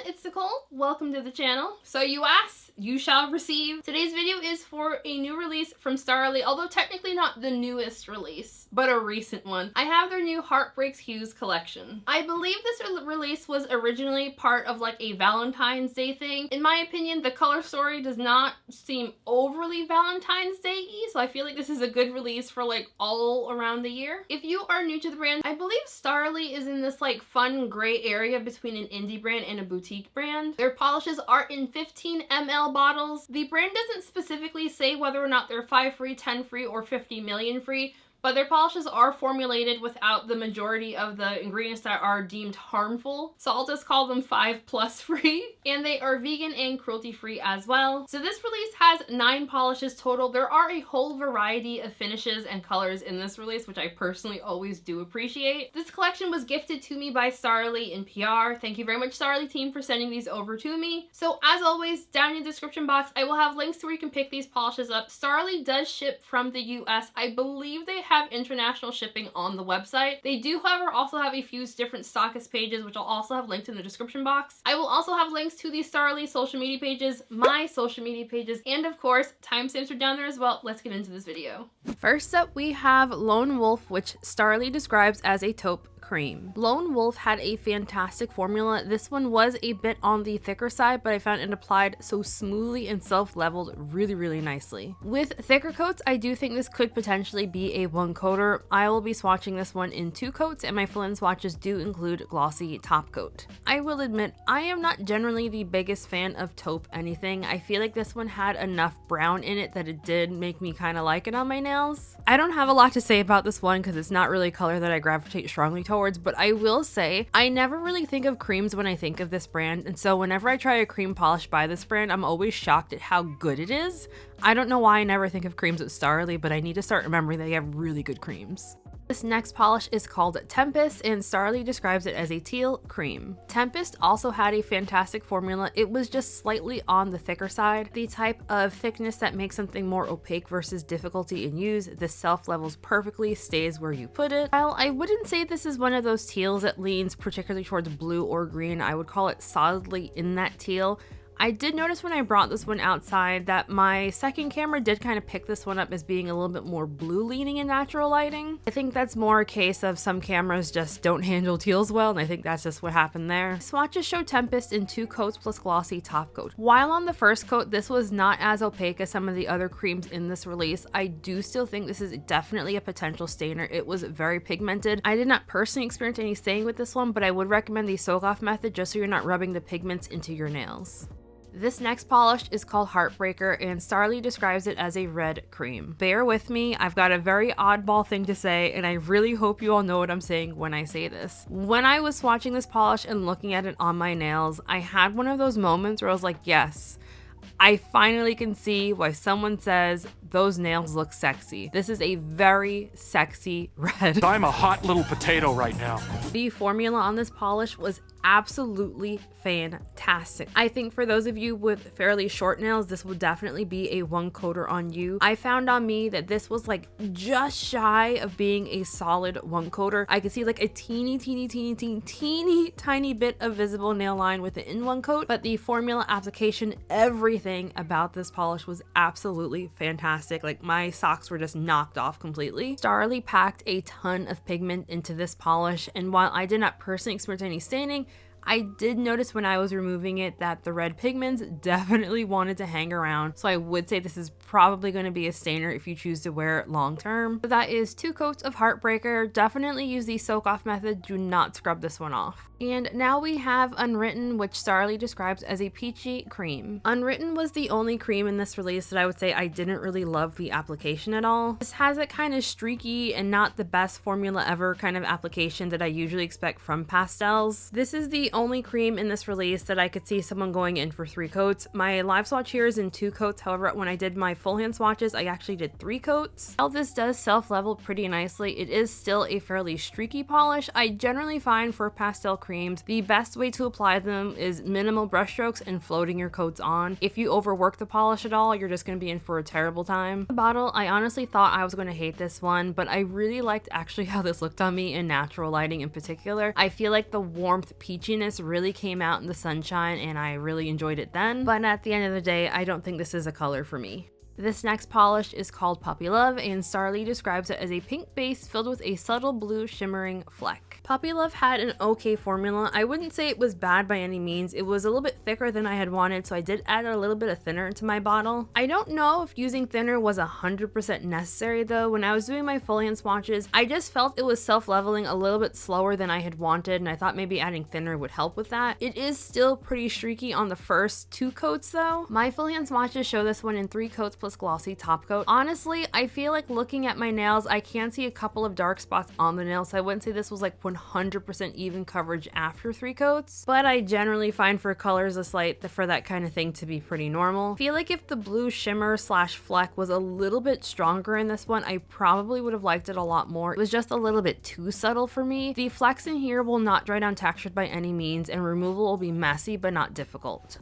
it's Nicole. Welcome to the channel. So you asked, you shall receive. Today's video is for a new release from Starrily, although technically not the newest release, but a recent one. I have their new Heartbreak Hues collection. I believe this release was originally part of like a Valentine's Day thing. In my opinion, the color story does not seem overly Valentine's Day-y, so I feel like this is a good release for like all around the year. If you are new to the brand, I believe Starrily is in this like fun gray area between an indie brand and a boutique brand. Their polishes are in 15 ml bottles. The brand doesn't specifically say whether or not they're 5 free, 10 free, or 50 million free, but their polishes are formulated without the majority of the ingredients that are deemed harmful. So I'll just call them 5+ free. And they are vegan and cruelty free as well. So this release has 9 polishes total. There are a whole variety of finishes and colors in this release, which I personally always do appreciate. This collection was gifted to me by Starrily in PR. Thank you very much, Starrily team, for sending these over to me. So as always, down in the description box, I will have links to where you can pick these polishes up. Starrily does ship from the US. I believe they have international shipping on the website. They do, however, also have a few different Stockist pages, which I'll also have linked in the description box. I will also have links to the Starrily social media pages, my social media pages, and of course, timestamps are down there as well. Let's get into this video. First up, we have Lone Wolf, which Starrily describes as a taupe cream. Lone Wolf had a fantastic formula. This one was a bit on the thicker side, but I found it applied so smoothly and self-leveled really nicely. With thicker coats, I do think this could potentially be a 1-coater. I will be swatching this one in 2 coats, and my fill-in swatches do include glossy top coat. I will admit, I am not generally the biggest fan of taupe anything. I feel like this one had enough brown in it that it did make me kind of like it on my nails. I don't have a lot to say about this one because it's not really a color that I gravitate strongly towards, but I will say I never really think of creams when I think of this brand, and so whenever I try a cream polish by this brand, I'm always shocked at how good it is. I don't know why I never think of creams with Starrily, but I need to start remembering they have really good creams. This next polish is called Tempest, and Starrily describes it as a teal cream. Tempest also had a fantastic formula. It was just slightly on the thicker side, the type of thickness that makes something more opaque versus difficulty in use. This self-levels perfectly, stays where you put it. While I wouldn't say this is one of those teals that leans particularly towards blue or green, I would call it solidly in that teal. I did notice when I brought this one outside that my second camera did kind of pick this one up as being a little bit more blue leaning in natural lighting. I think that's more a case of some cameras just don't handle teals well, and I think that's just what happened there. Swatches show Tempest in 2 coats plus glossy top coat. While on the first coat, this was not as opaque as some of the other creams in this release, I do still think this is definitely a potential stainer. It was very pigmented. I did not personally experience any staining with this one, but I would recommend the soak off method just so you're not rubbing the pigments into your nails. This next polish is called Heartbreaker, and Starrily describes it as a red cream. Bear with me, I've got a very oddball thing to say, and I really hope you all know what I'm saying when I say this. When I was swatching this polish and looking at it on my nails, I had one of those moments where I was like, yes, I finally can see why someone says those nails look sexy. This is a very sexy red. I'm a hot little potato right now. The formula on this polish was absolutely fantastic. I think for those of you with fairly short nails, this would definitely be a 1-coater on you. I found on me that this was like just shy of being a solid 1-coater. I could see like a teeny tiny bit of visible nail line within 1 coat, but the formula application, everything about this polish was absolutely fantastic. Like my socks were just knocked off completely. Starrily packed a ton of pigment into this polish, and while I did not personally experience any staining, I did notice when I was removing it that the red pigments definitely wanted to hang around, so I would say this is probably going to be a stainer if you choose to wear it long term. So that is 2 coats of Heartbreaker. Definitely use the soak off method. Do not scrub this one off. And now we have Unwritten, which Starrily describes as a peachy cream. Unwritten was the only cream in this release that I would say I didn't really love the application at all. This has a kind of streaky and not the best formula ever kind of application that I usually expect from pastels. This is the only cream in this release that I could see someone going in for 3 coats. My live swatch here is in 2 coats. However, when I did my full hand swatches, I actually did 3 coats. While this does self-level pretty nicely, it is still a fairly streaky polish. I generally find for pastel cream creams. The best way to apply them is minimal brush strokes and floating your coats on. If you overwork the polish at all, you're just going to be in for a terrible time. The bottle, I honestly thought I was going to hate this one, but I really liked actually how this looked on me in natural lighting in particular. I feel like the warmth peachiness really came out in the sunshine and I really enjoyed it then, but at the end of the day, I don't think this is a color for me. This next polish is called Puppy Love, and Starrily describes it as a pink base filled with a subtle blue shimmering fleck. Puppy Love had an okay formula. I wouldn't say it was bad by any means. It was a little bit thicker than I had wanted, so I did add a little bit of thinner into my bottle. I don't know if using thinner was 100% necessary though. When I was doing my full hand swatches, I just felt it was self-leveling a little bit slower than I had wanted, and I thought maybe adding thinner would help with that. It is still pretty streaky on the first 2 coats though. My full hand swatches show this one in 3 coats plus glossy top coat. Honestly, I feel like looking at my nails, I can see a couple of dark spots on the nails, so I wouldn't say this was like 100% even coverage after 3 coats, but I generally find for colors this light for that kind of thing to be pretty normal. I feel like if the blue shimmer slash fleck was a little bit stronger in this one, I probably would have liked it a lot more. It was just a little bit too subtle for me. The flecks in here will not dry down textured by any means, and removal will be messy but not difficult.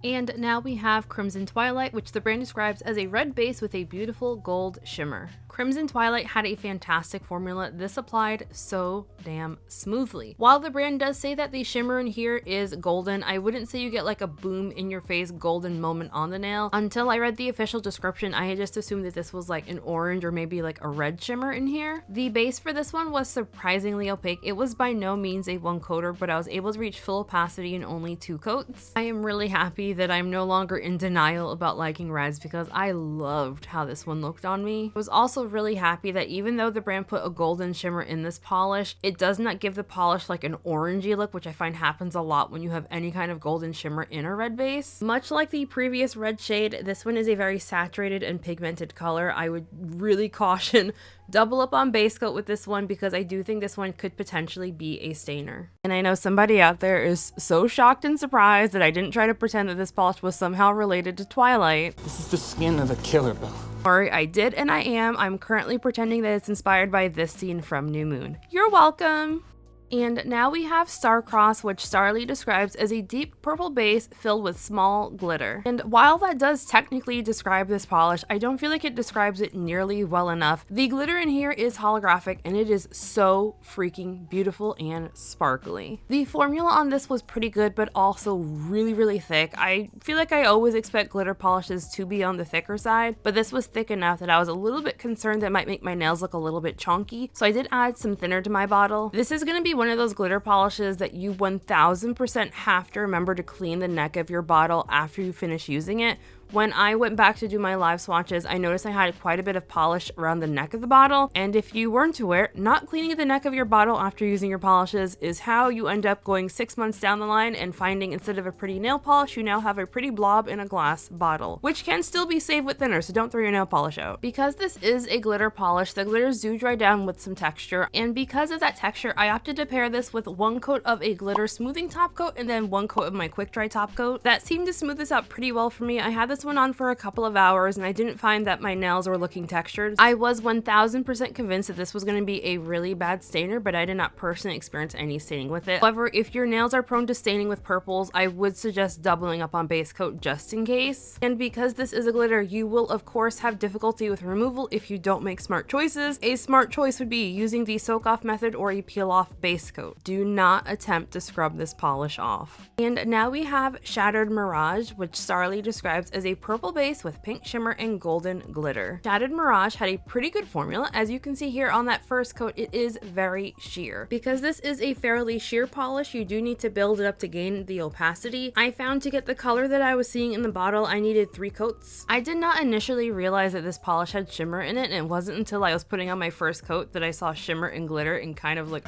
And now we have Crimson Twilight, which the brand describes as a red base with a beautiful gold shimmer. Crimson Twilight had a fantastic formula. This applied so damn smoothly. While the brand does say that the shimmer in here is golden, I wouldn't say you get like a boom in your face golden moment on the nail. Until I read the official description, I had just assumed that this was like an orange or maybe like a red shimmer in here. The base for this one was surprisingly opaque. It was by no means a 1-coater, but I was able to reach full opacity in only 2 coats. I am really happy that I'm no longer in denial about liking reds because I loved how this one looked on me. I was also really happy that even though the brand put a golden shimmer in this polish, it does not give the polish like an orangey look, which I find happens a lot when you have any kind of golden shimmer in a red base. Much like the previous red shade, this one is a very saturated and pigmented color. I would really caution double up on base coat with this one because I do think this one could potentially be a stainer. And I know somebody out there is so shocked and surprised that I didn't try to pretend that this polish was somehow related to Twilight. This is the skin of the killer, Bill. Sorry, I did and I am. I'm currently pretending that it's inspired by this scene from New Moon. You're welcome! And now we have Starcross, which Starrily describes as a deep purple base filled with small glitter. And while that does technically describe this polish, I don't feel like it describes it nearly well enough. The glitter in here is holographic and it is so freaking beautiful and sparkly. The formula on this was pretty good, but also really thick. I feel like I always expect glitter polishes to be on the thicker side, but this was thick enough that I was a little bit concerned that it might make my nails look a little bit chunky. So I did add some thinner to my bottle. This is going to be one of those glitter polishes that you 1000% have to remember to clean the neck of your bottle after you finish using it. When I went back to do my live swatches, I noticed I had quite a bit of polish around the neck of the bottle, and if you weren't aware, not cleaning the neck of your bottle after using your polishes is how you end up going 6 months down the line and finding instead of a pretty nail polish, you now have a pretty blob in a glass bottle, which can still be saved with thinner, so don't throw your nail polish out. Because this is a glitter polish, the glitters do dry down with some texture, and because of that texture, I opted to pair this with 1 coat of a glitter smoothing top coat and then 1 coat of my quick dry top coat. That seemed to smooth this out pretty well for me. I had this one on for a couple of hours and I didn't find that my nails were looking textured. I was 1000% convinced that this was going to be a really bad stainer, but I did not personally experience any staining with it. However, if your nails are prone to staining with purples, I would suggest doubling up on base coat just in case. And because this is a glitter, you will of course have difficulty with removal if you don't make smart choices. A smart choice would be using the soak off method or a peel off base coat. Do not attempt to scrub this polish off. And now we have Shattered Mirage, which Starrily describes as a purple base with pink shimmer and golden glitter. Shattered Mirage had a pretty good formula. As you can see here on that first coat, it is very sheer. Because this is a fairly sheer polish, you do need to build it up to gain the opacity. I found to get the color that I was seeing in the bottle, I needed 3 coats. I did not initially realize that this polish had shimmer in it, and it wasn't until I was putting on my first coat that I saw shimmer and glitter and kind of like...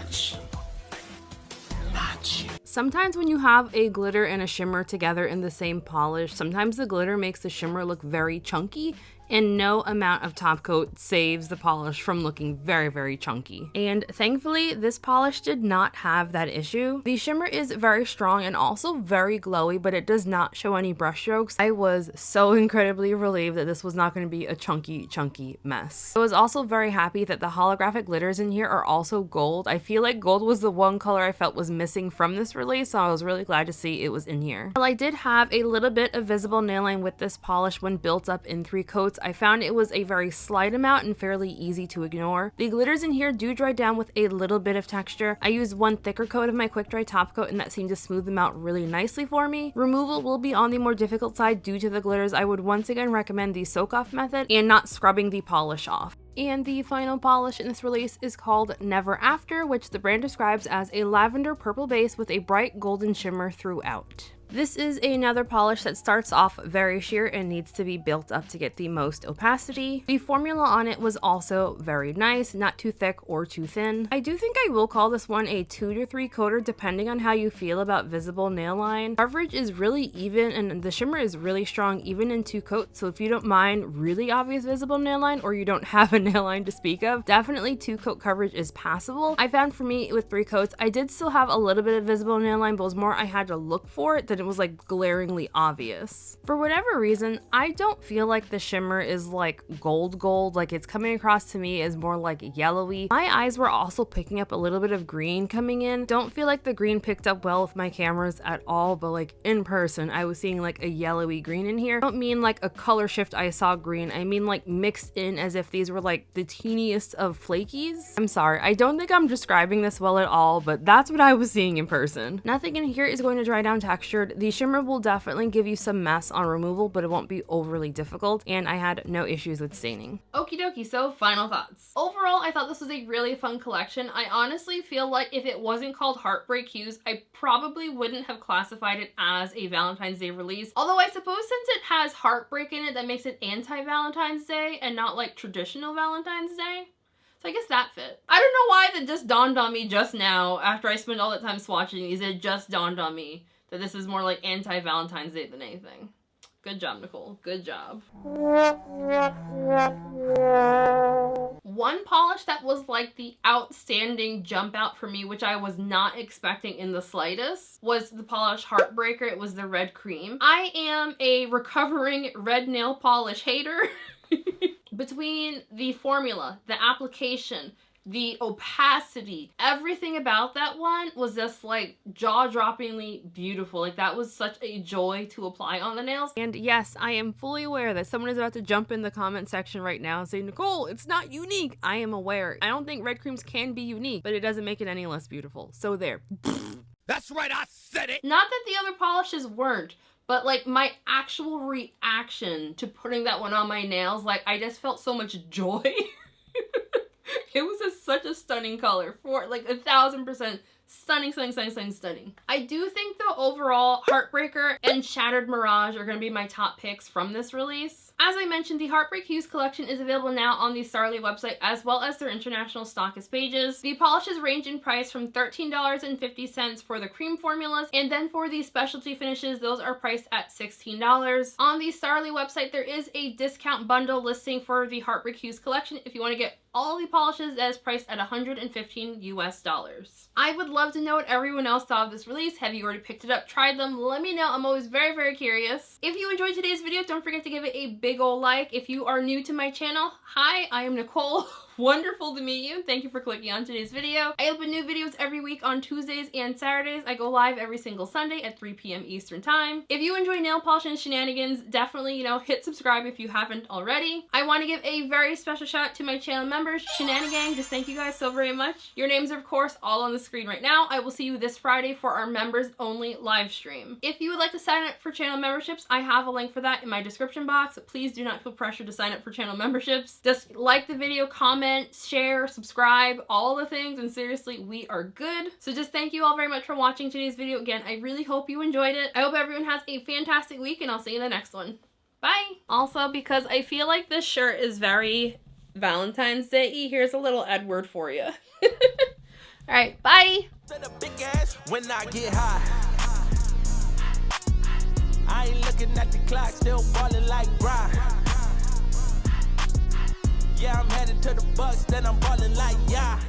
Sometimes when you have a glitter and a shimmer together in the same polish, sometimes the glitter makes the shimmer look very chunky and no amount of top coat saves the polish from looking very, very chunky. And thankfully, this polish did not have that issue. The shimmer is very strong and also very glowy, but it does not show any brush strokes. I was so incredibly relieved that this was not going to be a chunky mess. I was also very happy that the holographic glitters in here are also gold. I feel like gold was the one color I felt was missing from this release, so I was really glad to see it was in here. While I did have a little bit of visible nail line with this polish when built up in 3 coats, I found it was a very slight amount and fairly easy to ignore. The glitters in here do dry down with a little bit of texture. I used 1 thicker coat of my quick dry top coat and that seemed to smooth them out really nicely for me. Removal will be on the more difficult side due to the glitters. I would once again recommend the soak off method and not scrubbing the polish off. And the final polish in this release is called Never After, which the brand describes as a lavender purple base with a bright golden shimmer throughout. This is another polish that starts off very sheer and needs to be built up to get the most opacity. The formula on it was also very nice, not too thick or too thin. I do think I will call this one a 2 to 3 coater depending on how you feel about visible nail line. Coverage is really even and the shimmer is really strong even in 2 coats, so if you don't mind really obvious visible nail line or you don't have a nail line to speak of, definitely 2 coat coverage is passable. I found for me with 3 coats, I did still have a little bit of visible nail line, but it was more I had to look for it than it was like glaringly obvious. For whatever reason, I don't feel like the shimmer is like gold, like it's coming across to me as more like yellowy. My eyes were also picking up a little bit of green coming in. Don't feel like the green picked up well with my cameras at all, but like in person, I was seeing like a yellowy green in here. I don't mean like a color shift I saw green. I mean like mixed in as if these were like the teeniest of flakies. I'm sorry, I don't think I'm describing this well at all, but that's what I was seeing in person. Nothing in here is going to dry down textured. The shimmer will definitely give you some mess on removal, but it won't be overly difficult, and I had no issues with staining. Okie dokie, so final thoughts. Overall, I thought this was a really fun collection. I honestly feel like if it wasn't called Heartbreak Hues, I probably wouldn't have classified it as a Valentine's Day release. Although I suppose since it has heartbreak in it, that makes it anti-Valentine's Day and not like traditional Valentine's Day. So I guess that fit. I don't know why that just dawned on me just now after I spent all that time swatching these. It just dawned on me that this is more like anti-Valentine's Day than anything. Good job, Nicole. Good job. One polish that was like the outstanding jump out for me, which I was not expecting in the slightest, was the polish Heartbreaker. It was the red cream. I am a recovering red nail polish hater. Between the formula, the application, the opacity, everything about that one was just like jaw-droppingly beautiful. Like that was such a joy to apply on the nails. And yes, I am fully aware that someone is about to jump in the comment section right now and say, Nicole, it's not unique. I am aware. I don't think red creams can be unique, but it doesn't make it any less beautiful. So there. That's right, I said it! Not that the other polishes weren't, but like my actual reaction to putting that one on my nails, like I just felt so much joy. It was such a stunning color, for like 1000% stunning. I do think though overall Heartbreaker and Shattered Mirage are going to be my top picks from this release. As I mentioned, the Heartbreak Hues collection is available now on the Starrily website as well as their international Stockist pages. The polishes range in price from $13.50 for the cream formulas, and then for the specialty finishes, those are priced at $16. On the Starrily website, there is a discount bundle listing for the Heartbreak Hues collection if you want to get all the polishes that is priced at $115 US. I would love to know what everyone else thought of this release. Have you already picked it up, tried them? Let me know. I'm always very, very curious. If you enjoyed today's video, don't forget to give it a big ol' like. If you are new to my channel, hi, I am Nicole. Wonderful to meet you. Thank you for clicking on today's video. I open new videos every week on Tuesdays and Saturdays. I go live every single Sunday at 3 p.m. Eastern time. If you enjoy nail polish and shenanigans, definitely, hit subscribe if you haven't already. I want to give a very special shout out to my channel members, Shenanigang. Just thank you guys so very much. Your names are of course all on the screen right now. I will see you this Friday for our members only live stream. If you would like to sign up for channel memberships, I have a link for that in my description box. Please do not feel pressure to sign up for channel memberships. Just like the video, comment, share, subscribe, all the things, and seriously, we are good. So just thank you all very much for watching today's video. Again, I really hope you enjoyed it. I hope everyone has a fantastic week, and I'll see you in the next one. Bye! Also, because I feel like this shirt is very Valentine's Day-y, here's a little Edward for you. Alright, bye! When I get high, I ain't looking at the clock, still ballin' like Brian. to the Bucks, then I'm ballin' like yeah.